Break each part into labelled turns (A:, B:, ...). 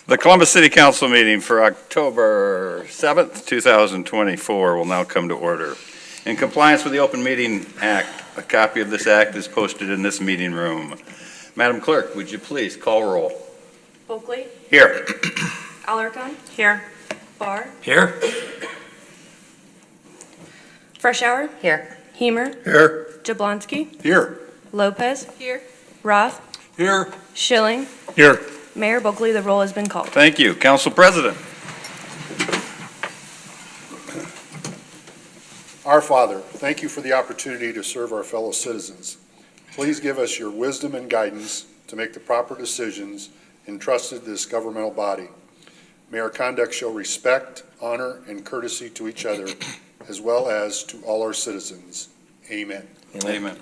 A: The Columbus City Council meeting for October 7th, 2024 will now come to order. In compliance with the Open Meeting Act, a copy of this act is posted in this meeting room. Madam Clerk, would you please call roll?
B: Bulkley.
A: Here.
B: Alarcon. Here. Barr.
C: Here.
B: Freshour.
D: Here.
B: Hemer.
C: Here.
B: Jablonski.
C: Here.
B: Lopez. Here. Roth.
C: Here.
B: Schilling.
C: Here.
B: Mayor Bulkley, the roll has been called.
A: Thank you. Council President.
E: Our Father, thank you for the opportunity to serve our fellow citizens. Please give us your wisdom and guidance to make the proper decisions entrusted to this governmental body. May our conduct show respect, honor, and courtesy to each other, as well as to all our citizens. Amen.
A: Amen.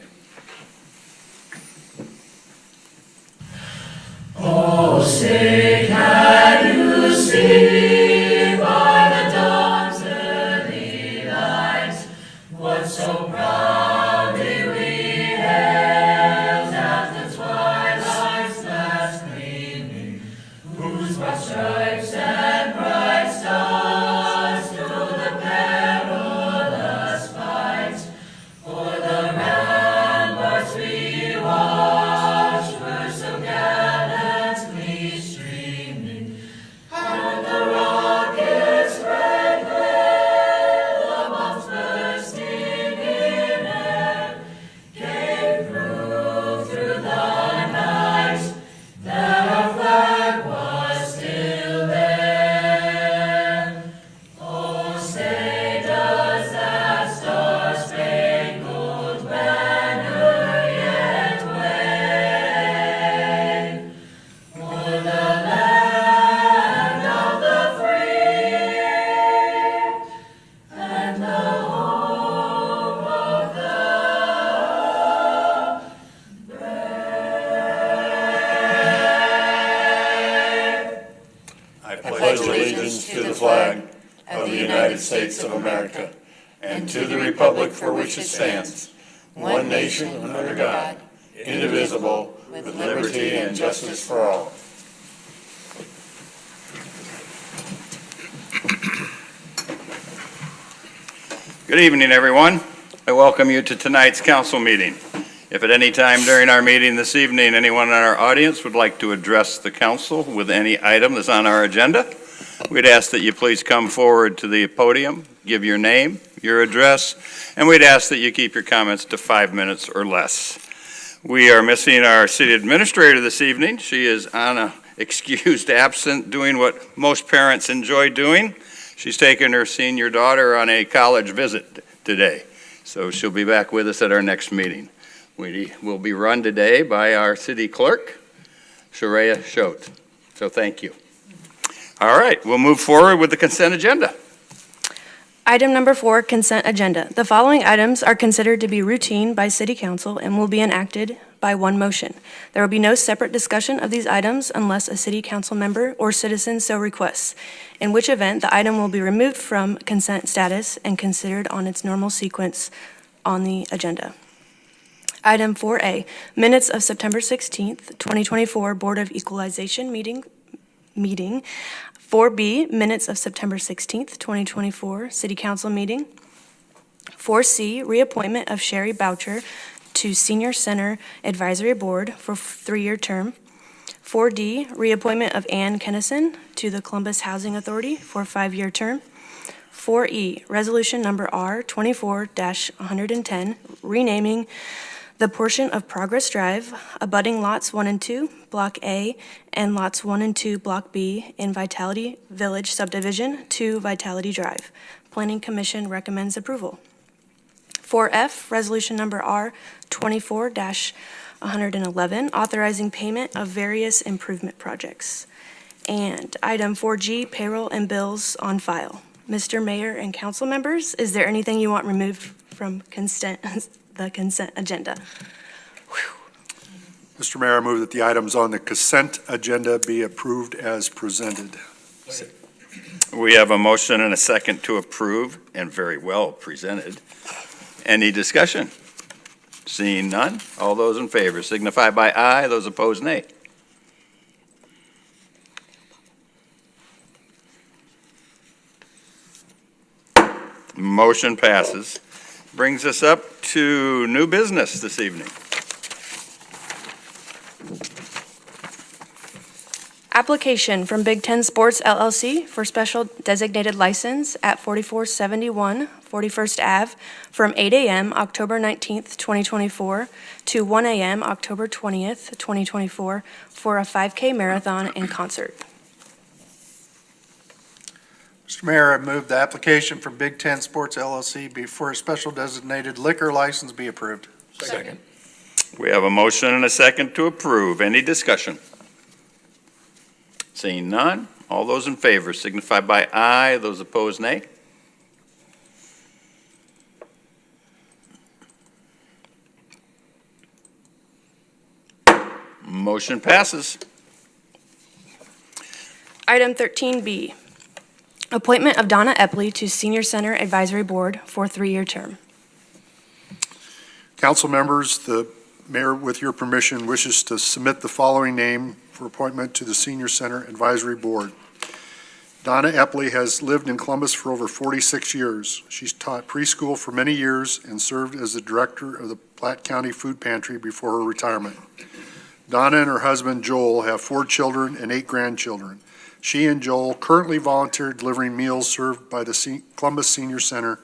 F: Oh, say can you see by the dawn's early light what so proudly we hailed at the twilight's last gleaming, whose broad stripes and bright stars through the perilous fight for the ramparts we watched were so gallantly streaming, and the rockets spread glare, the bombs bursting in air, gave proof through the night that our flag was still there. Oh, say does that star-spangled banner yet wave o'er the land of the free and the home of the
C: I pledge allegiance to the flag of the United States of America and to the republic for which it stands, one nation under God, indivisible, with liberty and justice for all.
A: Good evening, everyone. I welcome you to tonight's council meeting. If at any time during our meeting this evening, anyone in our audience would like to address the council with any item that's on our agenda, we'd ask that you please come forward to the podium, give your name, your address, and we'd ask that you keep your comments to 5 minutes or less. We are missing our city administrator this evening. She is on a excused absent, doing what most parents enjoy doing. She's taken her senior daughter on a college visit today, so she'll be back with us at our next meeting. We will be run today by our city clerk, Sharia Schote. So thank you. All right, we'll move forward with the consent agenda.
B: Item number 4, consent agenda. The following items are considered to be routine by City Council and will be enacted by one motion. There will be no separate discussion of these items unless a City Council member or citizen so requests, in which event the item will be removed from consent status and considered on its normal sequence on the agenda. Item 4A, minutes of September 16th, 2024 Board of Equalization meeting. 4B, minutes of September 16th, 2024 City Council meeting. 4C, reappointment of Sherry Boucher to Senior Center Advisory Board for 3-year term. 4D, reappointment of Ann Kennison to the Columbus Housing Authority for a 5-year term. 4E, resolution number R24-110, renaming the portion of Progress Drive abutting lots 1 and 2, Block A, and lots 1 and 2, Block B, in Vitality Village subdivision to Vitality Drive. Planning Commission recommends approval. 4F, resolution number R24-111, authorizing payment of various improvement projects. And item 4G, payroll and bills on file. Mr. Mayor and council members, is there anything you want removed from the consent agenda?
E: Mr. Mayor, I move that the items on the consent agenda be approved as presented.
A: We have a motion and a second to approve, and very well presented. Any discussion? Seeing none, all those in favor signify by aye, those opposed nay. Motion passes. Brings us up to new business this evening.
B: Application from Big Ten Sports LLC for special designated license at 4471 41st Ave from 8 a.m. October 19th, 2024 to 1 a.m. October 20th, 2024 for a 5K marathon and concert.
D: Mr. Mayor, I move the application from Big Ten Sports LLC for a special designated liquor license be approved.
C: Second.
A: We have a motion and a second to approve. Any discussion? Seeing none, all those in favor signify by aye. Those opposed, nay. Motion passes.
B: Item 13B, appointment of Donna Epley to Senior Center Advisory Board for a 3-year term.
E: Council members, the mayor, with your permission, wishes to submit the following name for appointment to the Senior Center Advisory Board. Donna Epley has lived in Columbus for over 46 years. She's taught preschool for many years and served as the director of the Platte County Food Pantry before her retirement. Donna and her husband Joel have 4 children and 8 grandchildren. She and Joel currently volunteer delivering meals served by the Columbus Senior Center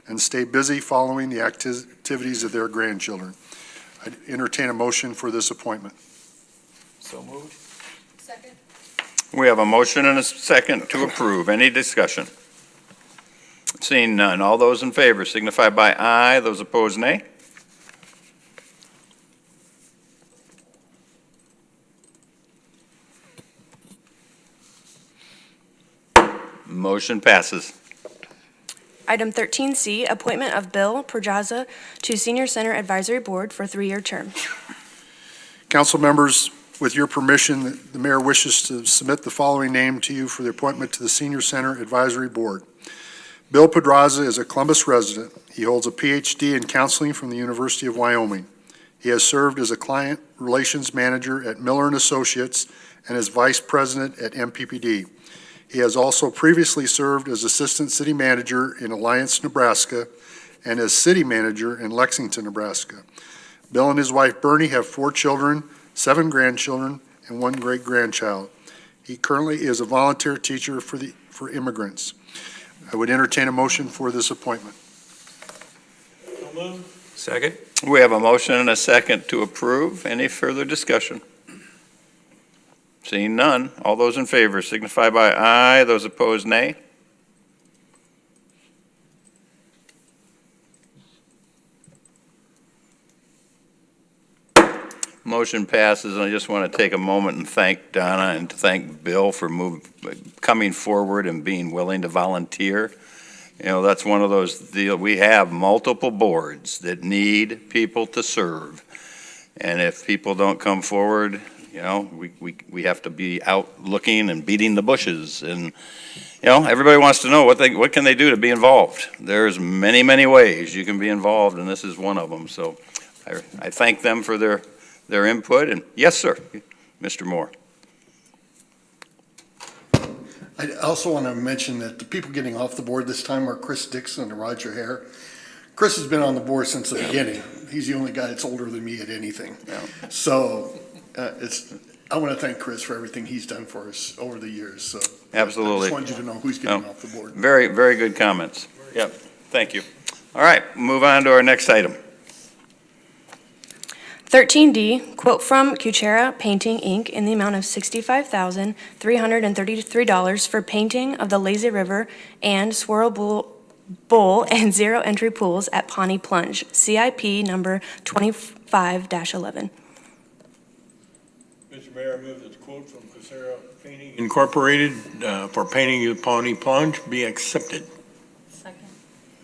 E: and stay busy following the activities of their grandchildren. I entertain a motion for this appointment.
C: So moved.
F: Second.
A: We have a motion and a second to approve. Any discussion? Seeing none, all those in favor signify by aye. Those opposed, nay. Motion passes.
B: Item 13C, appointment of Bill Perjaza to Senior Center Advisory Board for a 3-year term.
E: Council members, with your permission, the mayor wishes to submit the following name to you for the appointment to the Senior Center Advisory Board. Bill Pedraza is a Columbus resident. He holds a PhD in counseling from the University of Wyoming. He has served as a client relations manager at Miller & Associates and as vice president at MPPD. He has also previously served as assistant city manager in Alliance, Nebraska, and as city manager in Lexington, Nebraska. Bill and his wife Bernie have 4 children, 7 grandchildren, and 1 great-grandchild. He currently is a volunteer teacher for immigrants. I would entertain a motion for this appointment.
C: So moved. Second.
A: We have a motion and a second to approve. Any further discussion? Seeing none, all those in favor signify by aye. Those opposed, nay. Motion passes, and I just want to take a moment and thank Donna and to thank Bill for coming forward and being willing to volunteer. You know, that's one of those deals. We have multiple boards that need people to serve. And if people don't come forward, you know, we have to be out looking and beating the bushes. And, you know, everybody wants to know what can they do to be involved. There's many, many ways you can be involved, and this is one of them. So I thank them for their input. And yes, sir, Mr. Moore.
G: I also want to mention that the people getting off the board this time are Chris Dixon and Roger Hare. Chris has been on the board since the beginning. He's the only guy that's older than me at anything.
A: Yeah.
G: So I want to thank Chris for everything he's done for us over the years. So
A: Absolutely.
G: I just wanted you to know who's getting off the board.
A: Very, very good comments. Yep, thank you. All right, move on to our next item.
B: 13D, quote from Kuchera Painting, Inc. in the amount of $65,333 for painting of the Lazy River and Swirl Bowl and Zero Entry pools at Pawnee Plunge, CIP number 25-11.
C: Mr. Mayor, I move that the quote from Casera Painting Incorporated for painting the Pawnee Plunge be accepted.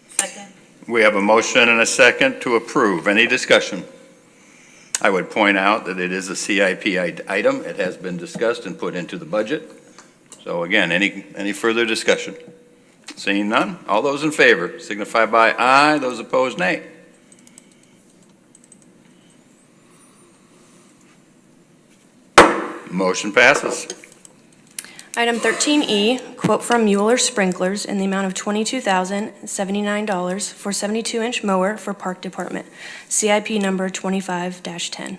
F: Second.
A: We have a motion and a second to approve. Any discussion? I would point out that it is a CIP item. It has been discussed and put into the budget. So again, any further discussion? Seeing none, all those in favor signify by aye. Those opposed, nay. Motion passes.
B: Item 13E, quote from Mueller Sprinklers in the amount of $22,079 for 72-inch mower for Park Department, CIP number 25-10.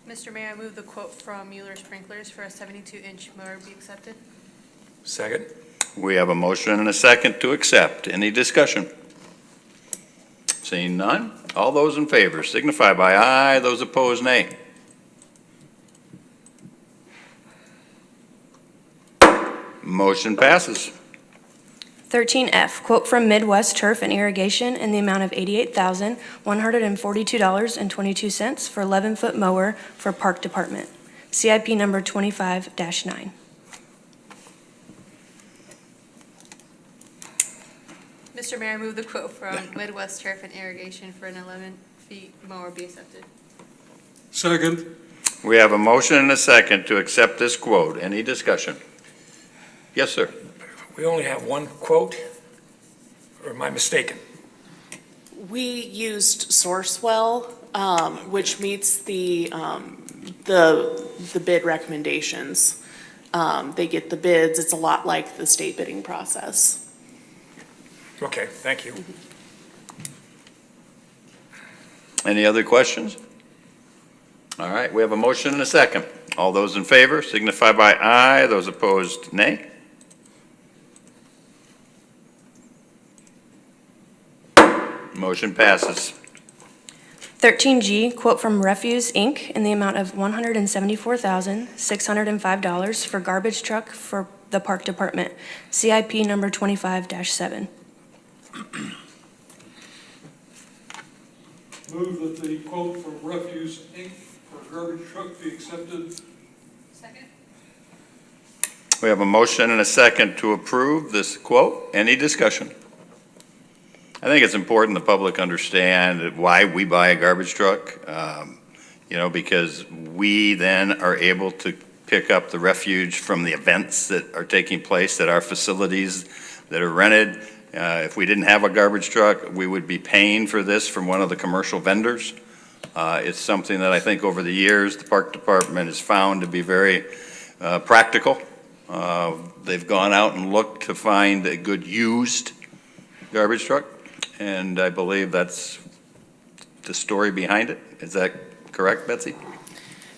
H: Mr. Mayor, I move the quote from Mueller Sprinklers for a 72-inch mower be accepted.
C: Second.
A: We have a motion and a second to accept. Any discussion? Seeing none, all those in favor signify by aye, those opposed nay. Motion passes.
B: 13F, quote from Midwest Turf and Irrigation in the amount of $88,142.22 for 11-foot mower for Park Department, CIP number 25-9.
H: Mr. Mayor, I move the quote from Midwest Turf and Irrigation for an 11-feet mower be accepted.
C: Second.
A: We have a motion and a second to accept this quote. Any discussion? Yes, sir.
C: We only have one quote, or am I mistaken?
I: We used Sourcewell, which meets the bid recommendations. They get the bids. It's a lot like the state bidding process.
C: Okay, thank you.
A: Any other questions? All right, we have a motion and a second. All those in favor signify by aye, those opposed nay. Motion passes.
B: 13G, quote from Refuse, Inc. in the amount of $174,605 for garbage truck for the Park Department, CIP number 25-7.
J: Move that the quote from Refuse, Inc. for garbage truck be accepted.
H: Second.
A: We have a motion and a second to approve this quote. Any discussion? I think it's important the public understand why we buy a garbage truck, because we then are able to pick up the refuge from the events that are taking place at our facilities that are rented. If we didn't have a garbage truck, we would be paying for this from one of the commercial vendors. It's something that I think over the years, the Park Department has found to be very practical. They've gone out and looked to find a good used garbage truck, and I believe that's the story behind it. Is that correct, Betsy?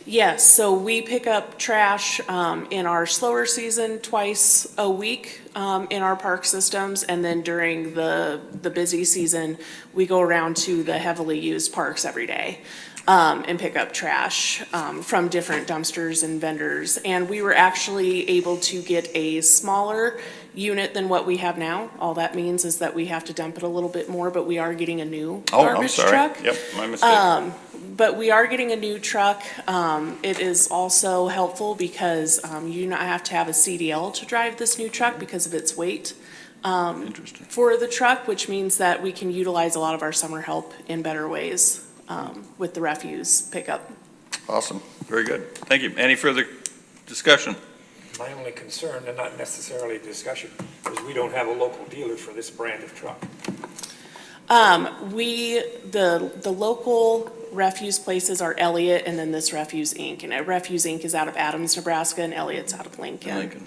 I: Yes, so we pick up trash in our slower season twice a week in our park systems, and then during the busy season, we go around to the heavily used parks every day and pick up trash from different dumpsters and vendors. And we were actually able to get a smaller unit than what we have now. All that means is that we have to dump it a little bit more, but we are getting a new garbage truck.
A: Yep, my mistake.
I: But we are getting a new truck. It is also helpful because you do not have to have a CDL to drive this new truck because of its weight
A: Interesting.
I: for the truck, which means that we can utilize a lot of our summer help in better ways with the refuse pickup.
A: Awesome. Very good. Thank you. Any further discussion?
C: My only concern, and not necessarily discussion, is we don't have a local dealer for this brand of truck.
I: The local refuse places are Elliott and then this Refuse Inc. And Refuse Inc. is out of Adams, Nebraska, and Elliott's out of Lincoln.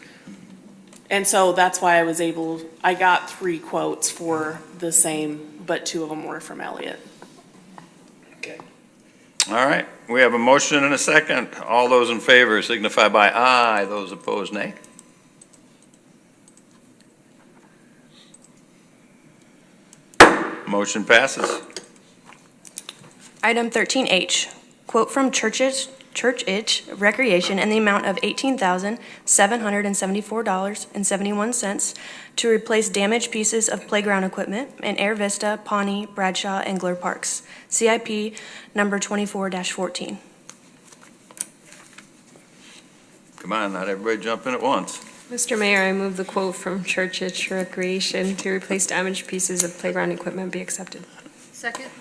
I: And so that's why I got 3 quotes for the same, but 2 of them were from Elliott.
C: Okay.
A: All right. We have a motion and a second. All those in favor signify by aye. Those opposed, nay. Motion passes.
B: Item 13H, quote from Church Recreation in the amount of $18,774.71 to replace damaged pieces of playground equipment in Air Vista, Pawnee, Bradshaw, and Glure Parks, CIP number 24-14.
A: Come on, not everybody jump in at once.
K: Mr. Mayor, I move the quote from Church Recreation to replace damaged pieces of playground equipment be accepted.
H: Second.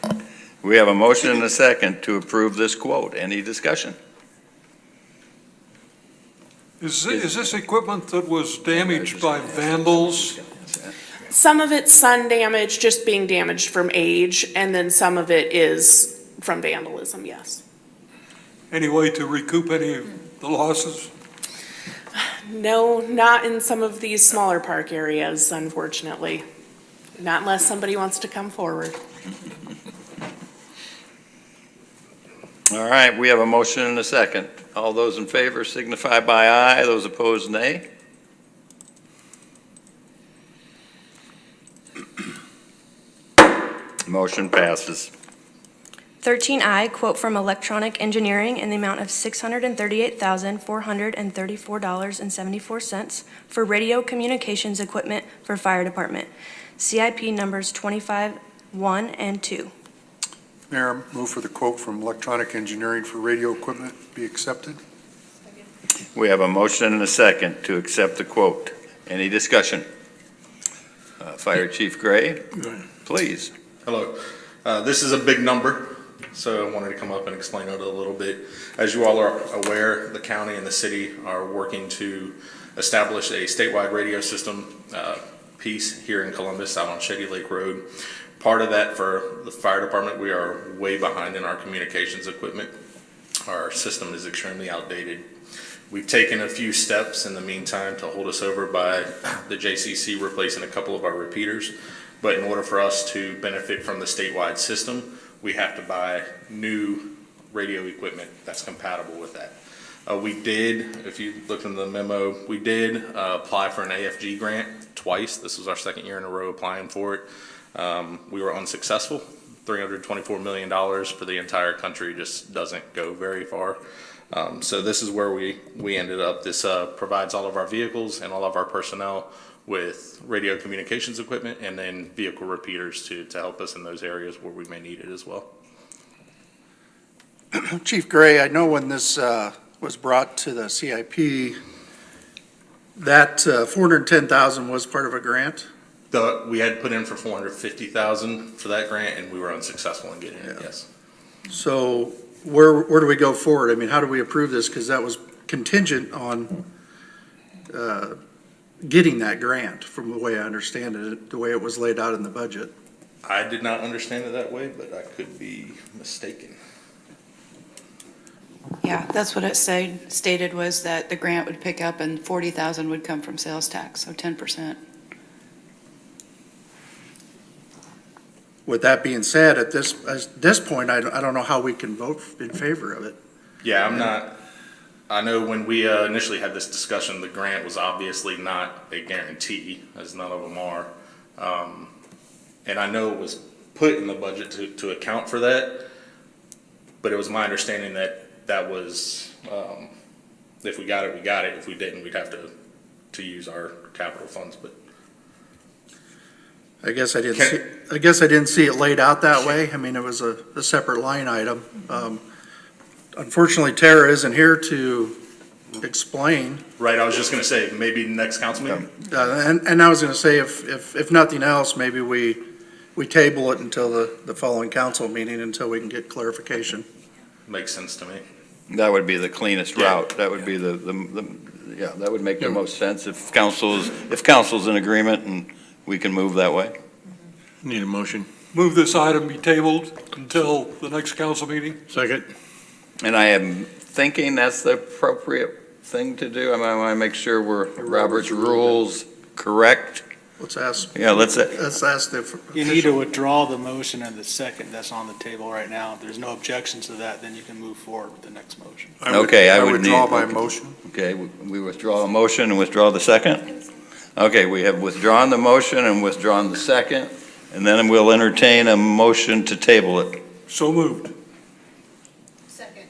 A: We have a motion and a second to approve this quote. Any discussion?
J: Is this equipment that was damaged by vandals?
I: Some of it's sun damage, just being damaged from age, and then some of it is from vandalism, yes.
J: Any way to recoup any of the losses?
I: No, not in some of these smaller park areas, unfortunately. Not unless somebody wants to come forward.
A: All right, we have a motion and a second. All those in favor signify by aye. Those opposed, nay. Motion passes.
B: 13I, quote from Electronic Engineering in the amount of $638,434.74 for radio communications equipment for fire department. CIP numbers 25-1 and 2.
E: Mayor, move for the quote from Electronic Engineering for radio equipment be accepted.
A: We have a motion and a second to accept the quote. Any discussion? Fire Chief Gray, please.
L: Hello. This is a big number, so I wanted to come up and explain it a little bit. As you all are aware, the county and the city are working to establish a statewide radio system piece here in Columbus out on Shady Lake Road. Part of that for the fire department, we are way behind in our communications equipment. Our system is extremely outdated. We've taken a few steps in the meantime to hold us over by the JCC replacing a couple of our repeaters. But in order for us to benefit from the statewide system, we have to buy new radio equipment that's compatible with that. We did, if you look in the memo, we did apply for an AFG grant twice. This was our second year in a row applying for it. We were unsuccessful. $324 million for the entire country just doesn't go very far. So this is where we ended up. This provides all of our vehicles and all of our personnel with radio communications equipment and then vehicle repeaters to help us in those areas where we may need it as well.
D: Chief Gray, I know when this was brought to the CIP, that $410,000 was part of a grant?
L: We had put in for $450,000 for that grant, and we were unsuccessful in getting it. Yes.
D: So where do we go forward? I mean, how do we approve this? Because that was contingent on getting that grant, from the way I understand it, the way it was laid out in the budget.
L: I did not understand it that way, but I could be mistaken.
M: Yeah, that's what it stated, was that the grant would pick up and 40,000 would come from sales tax, so 10%.
D: With that being said, at this point, I don't know how we can vote in favor of it.
L: Yeah, I'm not. I know when we initially had this discussion, the grant was obviously not a guarantee, as none of them are. And I know it was put in the budget to account for that, but it was my understanding that was, if we got it, we got it. If we didn't, we'd have to use our capital funds, but.
D: I guess I didn't see it laid out that way. I mean, it was a separate line item. Unfortunately, Tara isn't here to explain.
L: Right, I was just gonna say, maybe next council meeting?
D: And I was gonna say, if nothing else, maybe we table it until the following council meeting until we can get clarification.
L: Makes sense to me.
A: That would be the cleanest route. That would be that would make the most sense if council's in agreement and we can move that way.
C: Need a motion.
J: Move this item be tabled until the next council meeting.
C: Second.
A: And I am thinking that's the appropriate thing to do. I want to make sure we're Robert's rules correct.
D: Let's ask.
A: Yeah, let's
D: ask the.
N: You need to withdraw the motion and the second that's on the table right now. If there's no objections to that, then you can move forward with the next motion.
A: I would
E: withdraw my motion.
A: Okay, we withdraw a motion and withdraw the second? Okay, we have withdrawn the motion and withdrawn the second, and then we'll entertain a motion to table it.
J: So moved.
H: Second.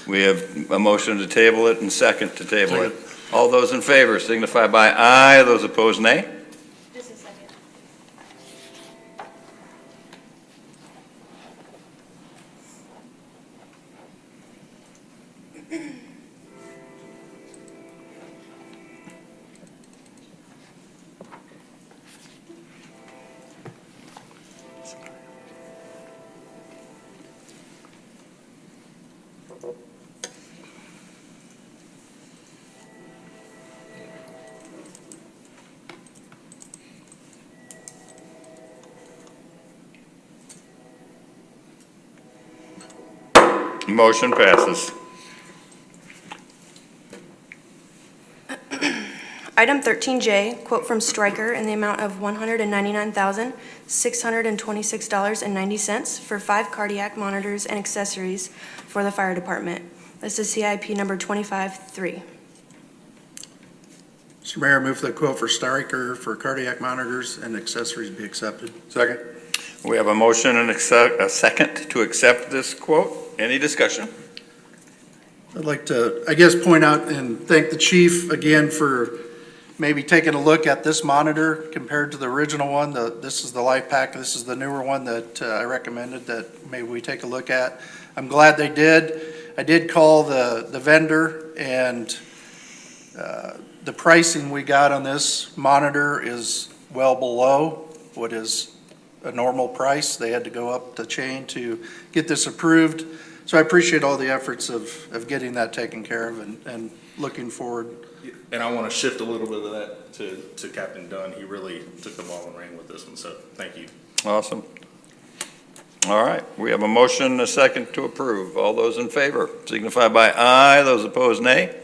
A: We have a motion to table it and second to table it. All those in favor signify by aye. Those opposed, nay.
H: Just a second.
A: Motion passes.
B: Item 13J, quote from Stryker in the amount of $199,626.90 for 5 cardiac monitors and accessories for the fire department. This is CIP number 25-3.
D: Mr. Mayor, I move the quote for Stryker for cardiac monitors and accessories be accepted.
E: Second.
A: We have a motion and a second to accept this quote. Any discussion?
D: I'd like to, I guess, point out and thank the chief again for maybe taking a look at this monitor compared to the original one. This is the Life Pack. This is the newer one that I recommended that maybe we take a look at. I'm glad they did. I did call the vendor, and the pricing we got on this monitor is well below what is a normal price. They had to go up the chain to get this approved. So I appreciate all the efforts of getting that taken care of and looking forward.
L: And I want to shift a little bit of that to Captain Dunn. He really took the ball and ran with this one, so thank you.
A: Awesome. All right, we have a motion and a second to approve. All those in favor signify by aye. Those opposed, nay.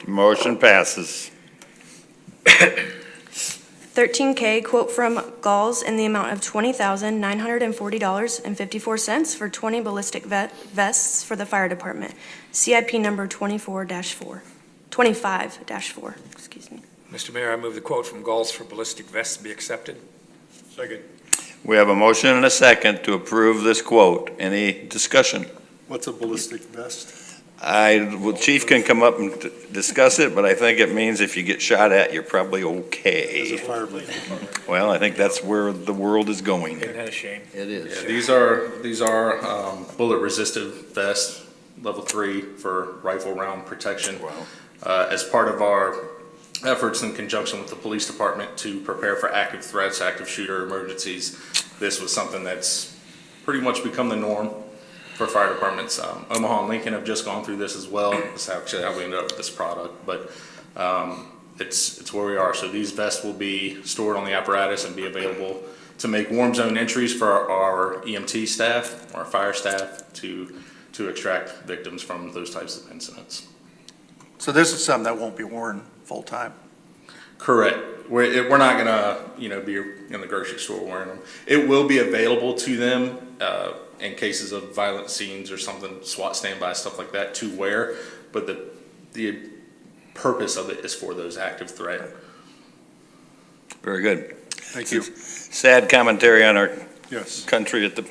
A: Motion passes.
B: 13K, quote from Galls in the amount of $20,940.54 for 20 ballistic vests for the fire department. CIP number 25-4, excuse me.
O: Mr. Mayor, I move the quote from Galls for ballistic vests be accepted.
E: Second.
A: We have a motion and a second to approve this quote. Any discussion?
E: What's a ballistic vest?
A: Chief can come up and discuss it, but I think it means if you get shot at, you're probably okay.
E: As a fireman.
A: Well, I think that's where the world is going.
O: Isn't that a shame?
A: It is.
L: Yeah, these are bullet resistant vests, level 3 for rifle round protection.
A: Wow.
L: As part of our efforts in conjunction with the police department to prepare for active threats, active shooter emergencies, this was something that's pretty much become the norm for fire departments. Omaha and Lincoln have just gone through this as well. That's actually how we ended up with this product, but it's where we are. So these vests will be stored on the apparatus and be available to make warm zone entries for our EMT staff, our fire staff, to extract victims from those types of incidents.
D: So this is something that won't be worn full-time.
L: Correct. We're not gonna, be in the grocery store wearing them. It will be available to them in cases of violent scenes or something, SWAT standby, stuff like that, to wear. But the purpose of it is for those active threat.
A: Very good.
E: Thank you.
A: Sad commentary on our
E: Yes.
A: country at the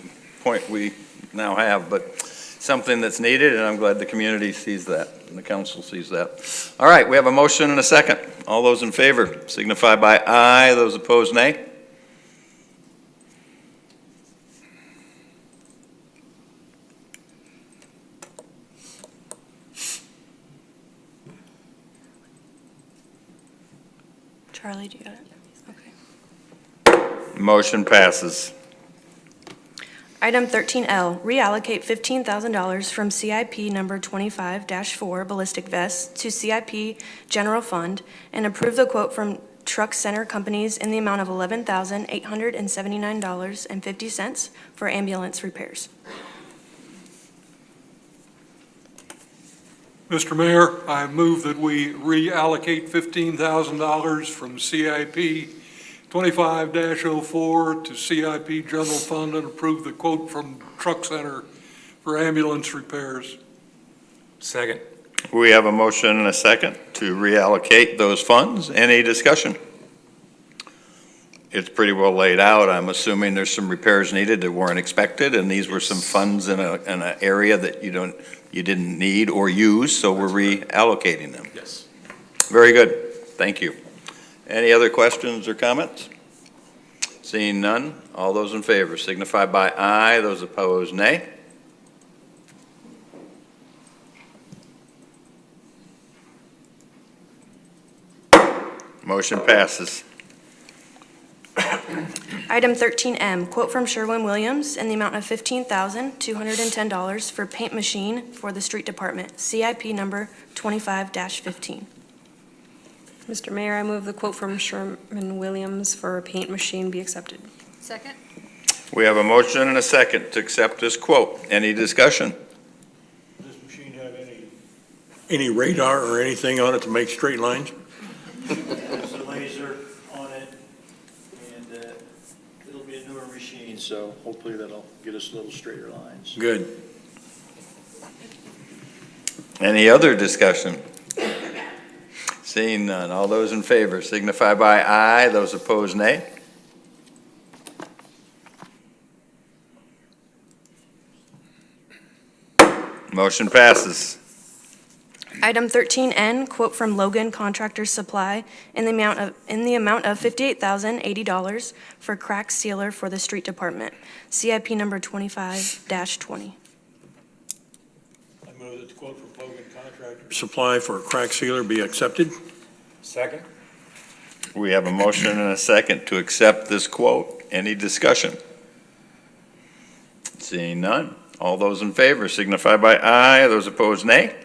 A: point we now have, but something that's needed, and I'm glad the community sees that and the council sees that. All right, we have a motion and a second. All those in favor signify by aye. Those opposed, nay.
B: Charlie, do you got it? Okay.
A: Motion passes.
B: Item 13L, reallocate $15,000 from CIP number 25-4 ballistic vests to CIP general fund and approve the quote from Truck Center Companies in the amount of $11,879.50 for ambulance repairs.
J: Mr. Mayor, I move that we reallocate $15,000 from CIP 25-04 to CIP General Fund and approve the quote from Truck Center for ambulance repairs.
O: Second.
A: We have a motion and a second to reallocate those funds. Any discussion? It's pretty well laid out. I'm assuming there's some repairs needed that weren't expected, and these were some funds in an area that you didn't need or use, so we're reallocating them.
L: Yes.
A: Very good. Thank you. Any other questions or comments? Seeing none, all those in favor signify by aye. Those opposed, nay. Motion passes.
B: Item 13M, quote from Sherwin-Williams in the amount of $15,210 for paint machine for the street department, CIP number 25-15.
K: Mr. Mayor, I move the quote from Sherwin-Williams for a paint machine be accepted.
H: Second?
A: We have a motion and a second to accept this quote. Any discussion?
C: Does this machine have any radar or anything on it to make straight lines?
P: There's a laser on it, and it'll be a newer machine, so hopefully that'll get us a little straighter lines.
C: Good.
A: Any other discussion? Seeing none, all those in favor signify by aye, those opposed nay. Motion passes.
B: Item 13N, quote from Logan Contractors Supply in the amount of $58,080 for crack sealer for the street department. CIP number 25-20.
C: I move that the quote from Logan Contractor Supply for a crack sealer be accepted.
O: Second?
A: We have a motion and a second to accept this quote. Any discussion? Seeing none, all those in favor signify by aye, those opposed nay.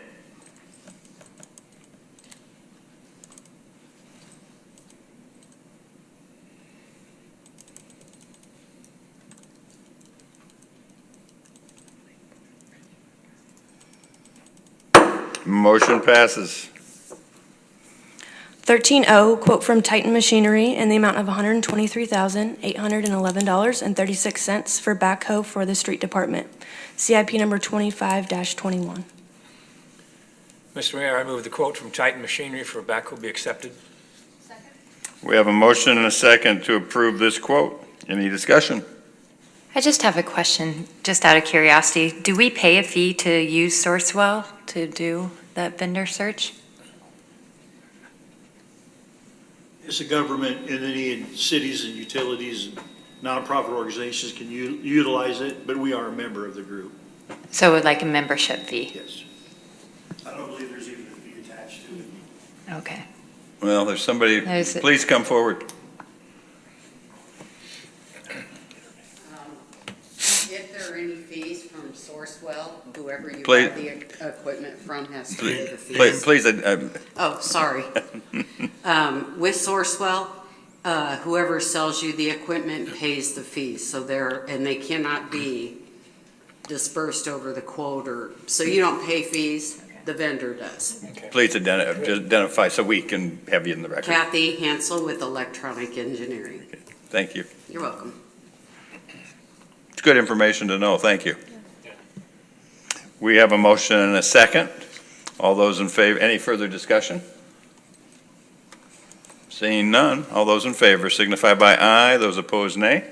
A: Motion passes.
B: 13O, quote from Titan Machinery in the amount of $123,811.36 for backhoe for the street department. CIP number 25-21.
O: Mr. Mayor, I move the quote from Titan Machinery for backhoe be accepted.
A: We have a motion and a second to approve this quote. Any discussion?
Q: I just have a question, just out of curiosity. Do we pay a fee to use Sourcewell to do that vendor search?
P: It's a government entity, and cities and utilities and nonprofit organizations can utilize it, but we are a member of the group.
Q: So like a membership fee?
P: Yes. I don't believe there's even a fee attached to it.
Q: Okay.
A: Well, there's somebody, please come forward.
R: If there are any fees from Sourcewell, whoever you
A: Please.
R: buy the equipment from has to pay the fees.
A: Please,
R: Oh, sorry. With Sourcewell, whoever sells you the equipment pays the fees, so and they cannot be dispersed over the quote so you don't pay fees, the vendor does.
A: please identify so we can have you in the record.
R: Kathy Hansel with Electronic Engineering.
A: Thank you.
R: You're welcome.
A: It's good information to know. Thank you. We have a motion and a second. All those in favor, any further discussion? Seeing none, all those in favor signify by aye, those opposed nay.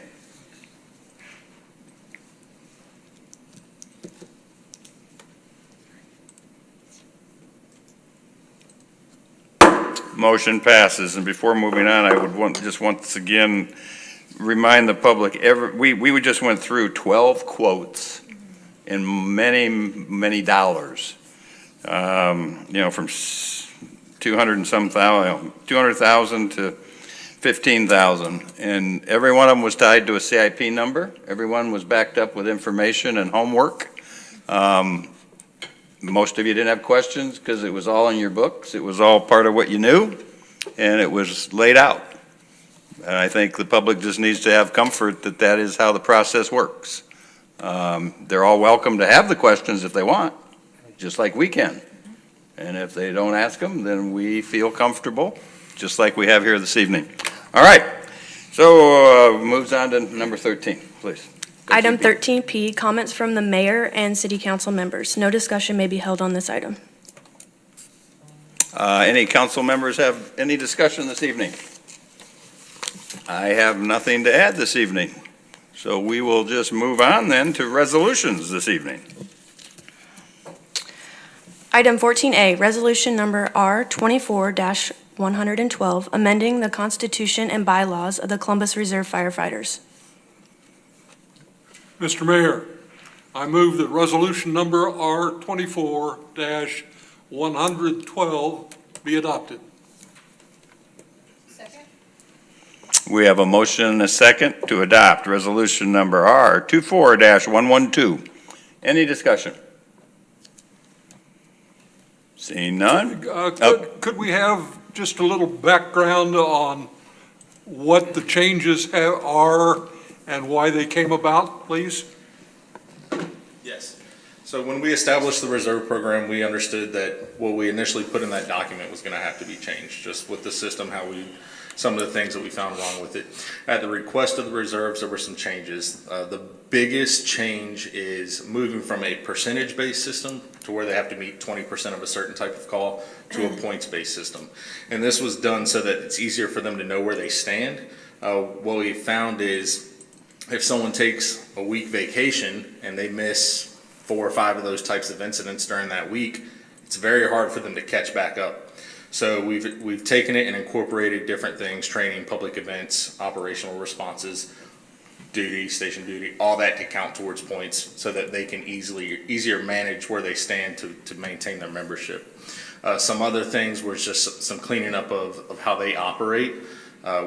A: Motion passes, and before moving on, I would just once again remind the public, we just went through 12 quotes in many dollars. From 200 and some thousand, 200,000 to 15,000. And every one of them was tied to a CIP number. Everyone was backed up with information and homework. Most of you didn't have questions because it was all in your books. It was all part of what you knew, and it was laid out. And I think the public just needs to have comfort that that is how the process works. They're all welcome to have the questions if they want, just like we can. And if they don't ask them, then we feel comfortable, just like we have here this evening. All right, so moves on to number 13, please.
B: Item 13P, comments from the mayor and city council members. No discussion may be held on this item.
A: Any council members have any discussion this evening? I have nothing to add this evening. So we will just move on then to resolutions this evening.
B: Item 14A, resolution number R24-112, amending the Constitution and bylaws of the Columbus Reserve Firefighters.
J: Mr. Mayor, I move that resolution number R24-112 be adopted.
A: We have a motion and a second to adopt resolution number R24-112. Any discussion? Seeing none?
J: Could we have just a little background on what the changes are and why they came about, please?
L: Yes. So when we established the reserve program, we understood that what we initially put in that document was going to have to be changed, just with the system, some of the things that we found wrong with it. At the request of the reserves, there were some changes. The biggest change is moving from a percentage-based system to where they have to meet 20% of a certain type of call to a points-based system. And this was done so that it's easier for them to know where they stand. What we found is if someone takes a week vacation and they miss 4 or 5 of those types of incidents during that week, it's very hard for them to catch back up. So we've taken it and incorporated different things, training, public events, operational responses, duty, station duty, all that to count towards points so that they can easier manage where they stand to maintain their membership. Some other things were just some cleaning up of how they operate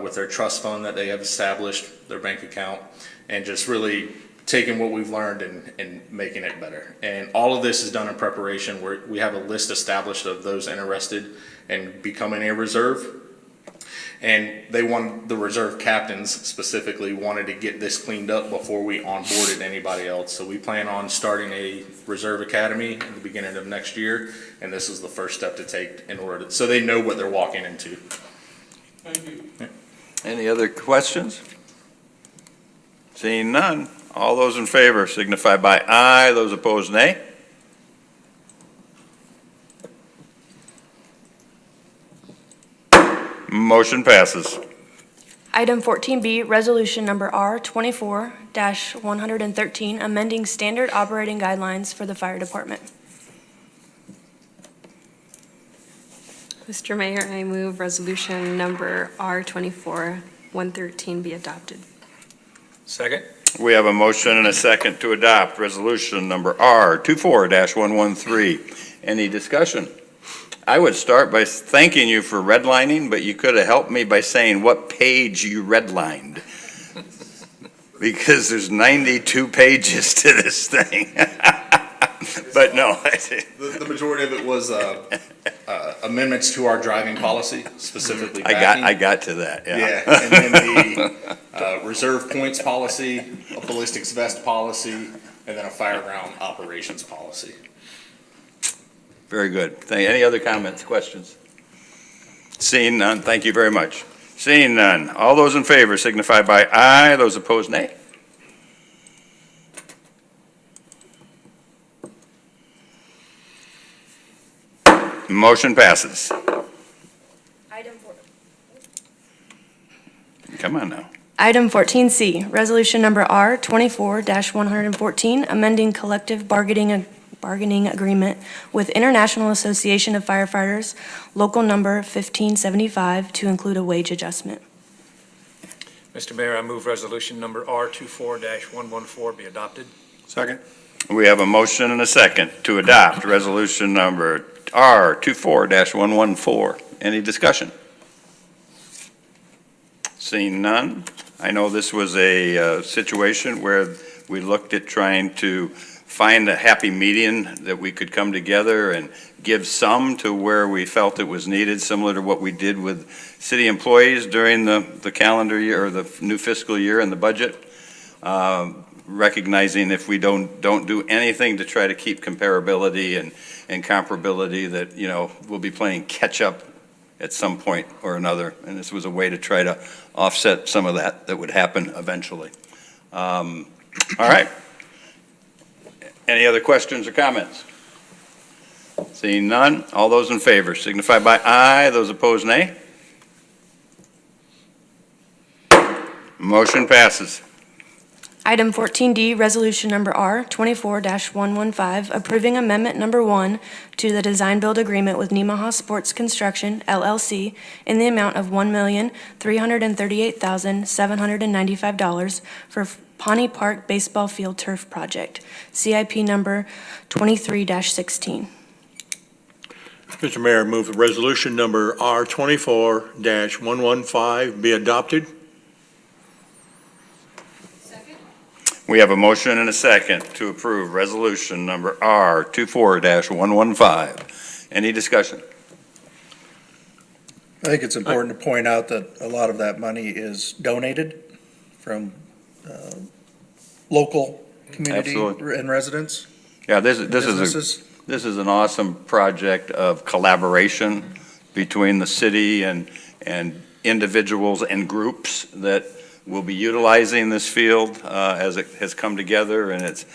L: with their trust fund that they have established, their bank account, and just really taking what we've learned and making it better. And all of this is done in preparation where we have a list established of those interested in becoming a reserve. And the reserve captains specifically wanted to get this cleaned up before we onboarded anybody else. So we plan on starting a reserve academy in the beginning of next year. And this is the first step to take so they know what they're walking into.
J: Thank you.
L: Yeah.
A: Any other questions? Seeing none, all those in favor signify by aye, those opposed nay. Motion passes.
B: Item 14B, Resolution Number R24-113, amending standard operating guidelines for the fire department.
K: Mr. Mayor, I move resolution number R24-113 be adopted.
O: Second?
A: We have a motion and a second to adopt resolution number R24-113. Any discussion? I would start by thanking you for redlining, but you could have helped me by saying what page you redlined. Because there's 92 pages to this thing. But no.
L: The majority of it was amendments to our driving policy, specifically
A: I
L: backing.
A: got to that, yeah.
L: Yeah, and then the reserve points policy, a ballistics vest policy, and then a fireground operations policy.
A: Very good. Any other comments, questions? Seeing none, thank you very much. Seeing none, all those in favor signify by aye, those opposed nay. Motion passes. Come on now.
B: Item 14C, Resolution Number R24-114, amending collective bargaining agreement with International Association of Firefighters, Local Number 1575, to include a wage adjustment.
O: Mr. Mayor, I move resolution number R24-114 be adopted.
D: Second.
A: We have a motion and a second to adopt resolution number R24-114. Any discussion? Seeing none, I know this was a situation where we looked at trying to find a happy median that we could come together and give some to where we felt it was needed, similar to what we did with city employees during the calendar year or the new fiscal year and the budget. Recognizing if we don't do anything to try to keep comparability and comparability, that, you know, we'll be playing catch up at some point or another. And this was a way to try to offset some of that would happen eventually. All right. Any other questions or comments? Seeing none, all those in favor signify by aye, those opposed nay. Motion passes.
B: Item 14D, Resolution Number R24-115, approving Amendment Number 1 to the Design-Build Agreement with Nemaha Sports Construction, LLC, in the amount of $1,338,795 for Pawnee Park Baseball Field Turf Project, CIP Number 23-16.
P: Mr. Mayor, I move that resolution number R24-115 be adopted.
A: We have a motion and a second to approve resolution number R24-115. Any discussion?
D: I think it's important to point out that a lot of that money is donated from local community
A: Absolutely.
D: and residents.
A: Yeah, this is
D: Businesses.
A: this is an awesome project of collaboration between the city and individuals and groups that will be utilizing this field as it has come together, and it's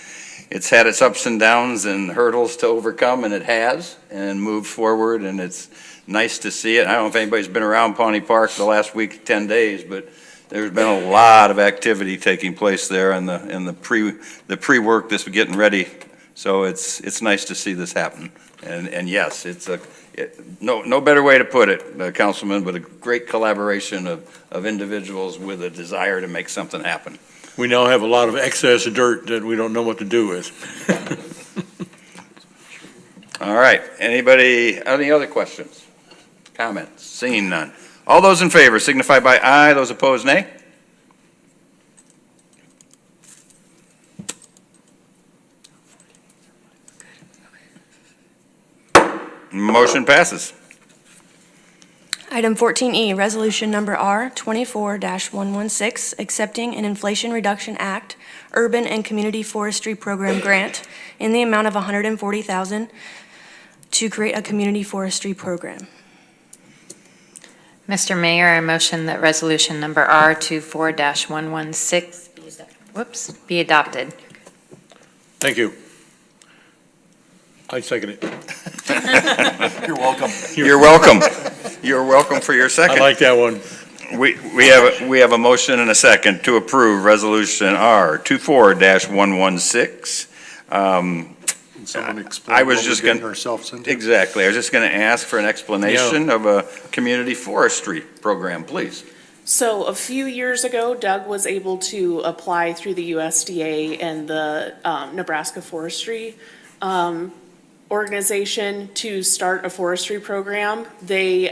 A: had its ups and downs and hurdles to overcome, and it has, and moved forward, and it's nice to see it. I don't know if anybody's been around Pawnee Park the last week, 10 days, but there's been a lot of activity taking place there and the pre-work that's getting ready. So it's nice to see this happen. And yes, no better way to put it, Councilman, but a great collaboration of individuals with a desire to make something happen.
P: We now have a lot of excess dirt that we don't know what to do with.
A: All right, anybody, any other questions, comments? Seeing none. All those in favor signify by aye, those opposed nay. Motion passes.
B: Item 14E, Resolution Number R 24-116, accepting an Inflation Reduction Act Urban and Community Forestry Program grant in the amount of $140,000 to create a community forestry program.
Q: Mr. Mayor, I motion that resolution number R24-116 be adopted.
P: Thank you. I second it.
D: You're welcome.
A: You're welcome. You're welcome for your second.
P: I like that one.
A: We have a motion and a second to approve Resolution R 24-116.
E: Someone explain
A: I was
E: what
A: just
E: we're getting
A: going
E: ourselves into?
A: exactly. I was just going to ask for an explanation of a community forestry program, please.
I: So a few years ago, Doug was able to apply through the USDA and the Nebraska Forestry organization to start a forestry program. They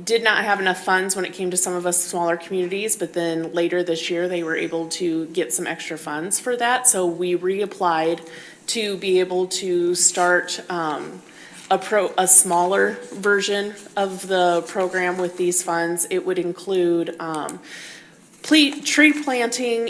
I: did not have enough funds when it came to some of us smaller communities, but then later this year, they were able to get some extra funds for that. So we reapplied to be able to start a smaller version of the program with these funds. It would include tree planting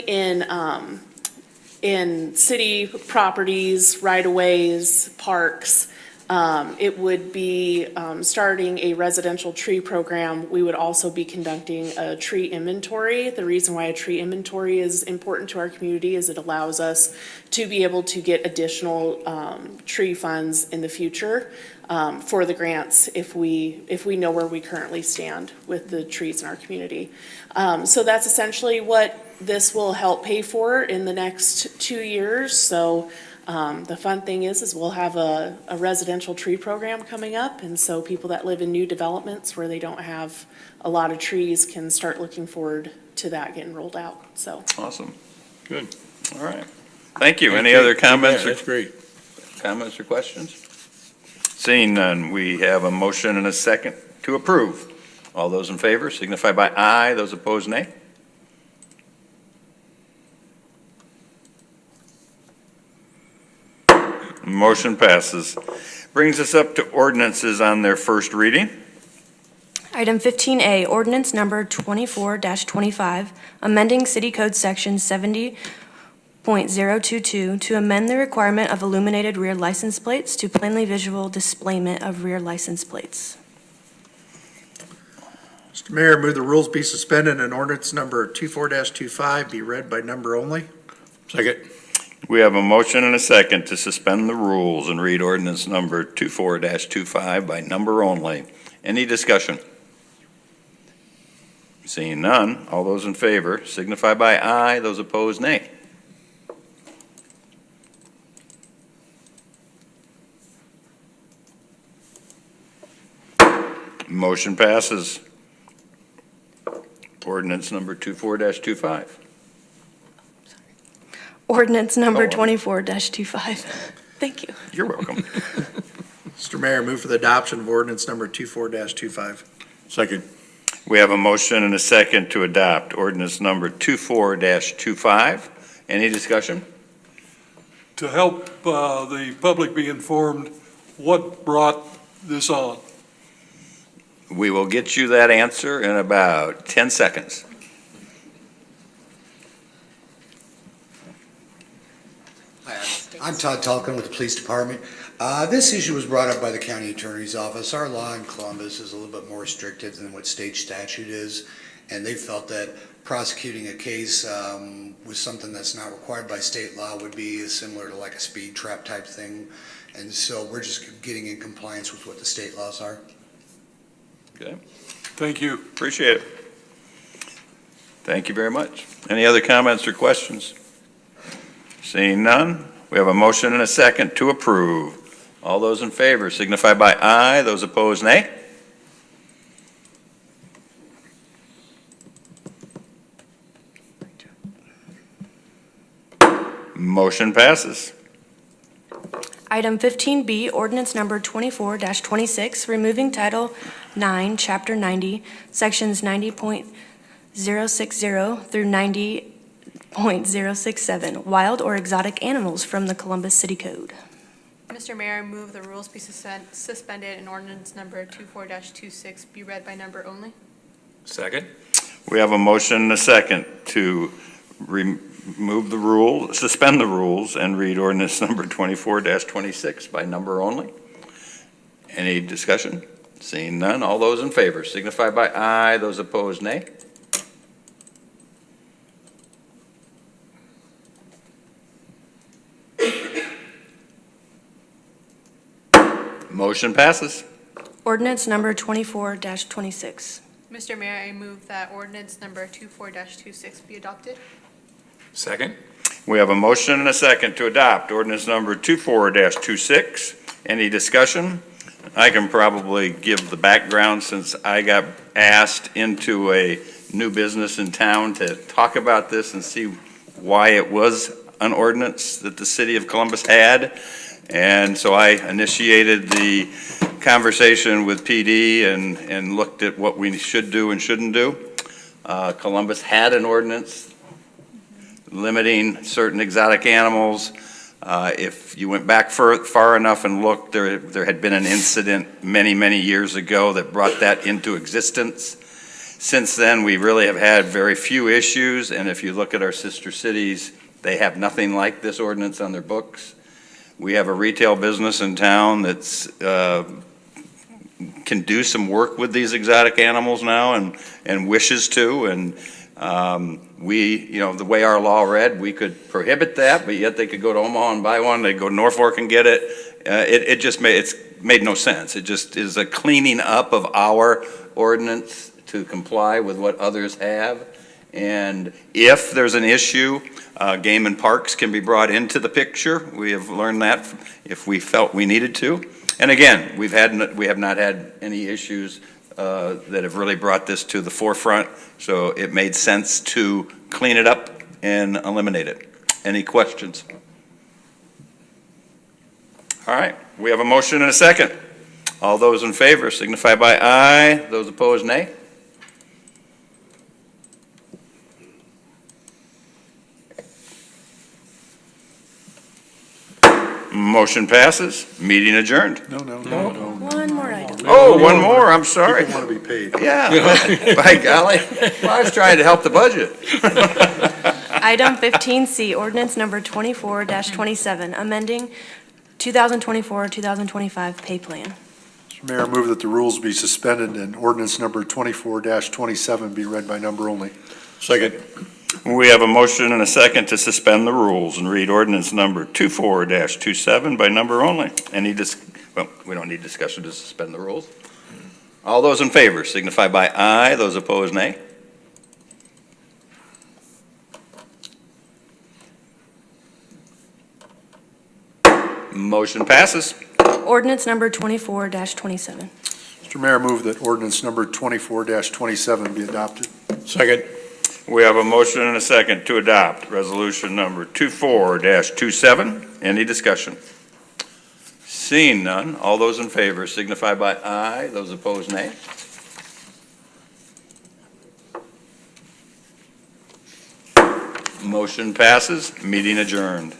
I: in city properties, right-of-ways, parks. It would be starting a residential tree program. We would also be conducting a tree inventory. The reason why a tree inventory is important to our community is it allows us to be able to get additional tree funds in the future for the grants if we know where we currently stand with the trees in our community. So that's essentially what this will help pay for in the next 2 years. So the fun thing is we'll have a residential tree program coming up, and so people that live in new developments where they don't have a lot of trees can start looking forward to that getting rolled out. So
A: Awesome.
P: Good.
A: All right. Thank you. Any other comments?
P: That's great.
A: Comments or questions? Seeing none, we have a motion and a second to approve. All those in favor signify by aye. Those opposed, nay. Motion passes. Brings us up to ordinances on their first reading.
B: Item 15A, Ordinance Number 24-25, amending City Code Section 70.022 to amend the requirement of illuminated rear license plates to plainly visual displayment of rear license plates.
D: Mr. Mayor, move the rules be suspended and ordinance number 24-25 be read by number only.
P: Second.
A: We have a motion and a second to suspend the rules and read ordinance number 24-25 by number only. Any discussion? Seeing none, all those in favor signify by aye. Those opposed, nay. Motion passes. Ordinance number 24-25.
B: Ordinance Number
A: Oh,
B: 24-25. Thank you.
A: You're welcome.
D: Mr. Mayor, move for the adoption of ordinance number 24-25.
P: Second.
A: We have a motion and a second to adopt ordinance number 24-25. Any discussion?
J: To help the public be informed what brought this on.
A: We will get you that answer in about 10 seconds.
S: I'm Todd Talkin with the Police Department. This issue was brought up by the County Attorney's Office. Our law in Columbus is a little bit more restrictive than what state statute is, and they felt that prosecuting a case with something that's not required by state law would be similar to like a speed trap type thing, and so we're just getting in compliance with what the state laws are.
A: Okay.
J: Thank you.
A: Appreciate it. Thank you very much. Any other comments or questions? Seeing none, we have a motion and a second to approve. All those in favor signify by aye. Those opposed, nay. Motion passes.
B: Item 15B, ordinance number 24-26, removing Title 9, Chapter 90, Sections 90.060 through 90.067, wild or exotic animals from the Columbus City Code.
H: Mr. Mayor, I move the rules be suspended and ordinance number 24-26 be read by number only.
O: Second.
A: We have a motion and a second to remove the rule, suspend the rules, and read ordinance number 24-26 by number only. Any discussion? Seeing none, all those in favor signify by aye. Those opposed, nay. Motion passes.
B: Ordinance number 24-26.
H: Mr. Mayor, I move that ordinance number 24-26 be adopted.
O: Second.
A: We have a motion and a second to adopt ordinance number 24-26. Any discussion? I can probably give the background since I got asked into a new business in town to talk about this and see why it was an ordinance that the city of Columbus had. And so I initiated the conversation with PD and looked at what we should do and shouldn't do. Columbus had an ordinance limiting certain exotic animals. If you went back far enough and looked, there had been an incident many, many years ago that brought that into existence. Since then, we really have had very few issues, and if you look at our sister cities, they have nothing like this ordinance on their books. We have a retail business in town that's can do some work with these exotic animals now and wishes to, and the way our law read, we could prohibit that, but yet they could go to Omaha and buy one, they'd go to Norfolk and get it. It's made no sense. It just is a cleaning up of our ordinance to comply with what others have. And if there's an issue, game and parks can be brought into the picture. We have learned that if we felt we needed to. And again, we have not had any issues that have really brought this to the forefront, so it made sense to clean it up and eliminate it. Any questions? All right, we have a motion and a second. All those in favor signify by aye. Those opposed, nay. Motion passes. Meeting adjourned.
E: No.
B: One more item.
A: Oh, one more, I'm sorry.
E: People want to be paid.
A: Yeah, by golly. Well, I was trying to help the budget.
B: Item 15C, ordinance number 24-27, amending 2024-2025 pay plan.
E: Mr. Mayor, I move that the rules be suspended and ordinance number 24-27 be read by number only.
P: Second.
A: We have a motion and a second to suspend the rules and read ordinance number 24-27 by number only. We don't need discussion to suspend the rules. All those in favor signify by aye. Those opposed, nay. Motion passes.
B: Ordinance number 24-27.
E: Mr. Mayor, I move that ordinance number 24-27 be adopted.
P: Second.
A: We have a motion and a second to adopt resolution number 24-27. Any discussion? Seeing none, all those in favor signify by aye. Those opposed, nay. Motion passes. Meeting adjourned.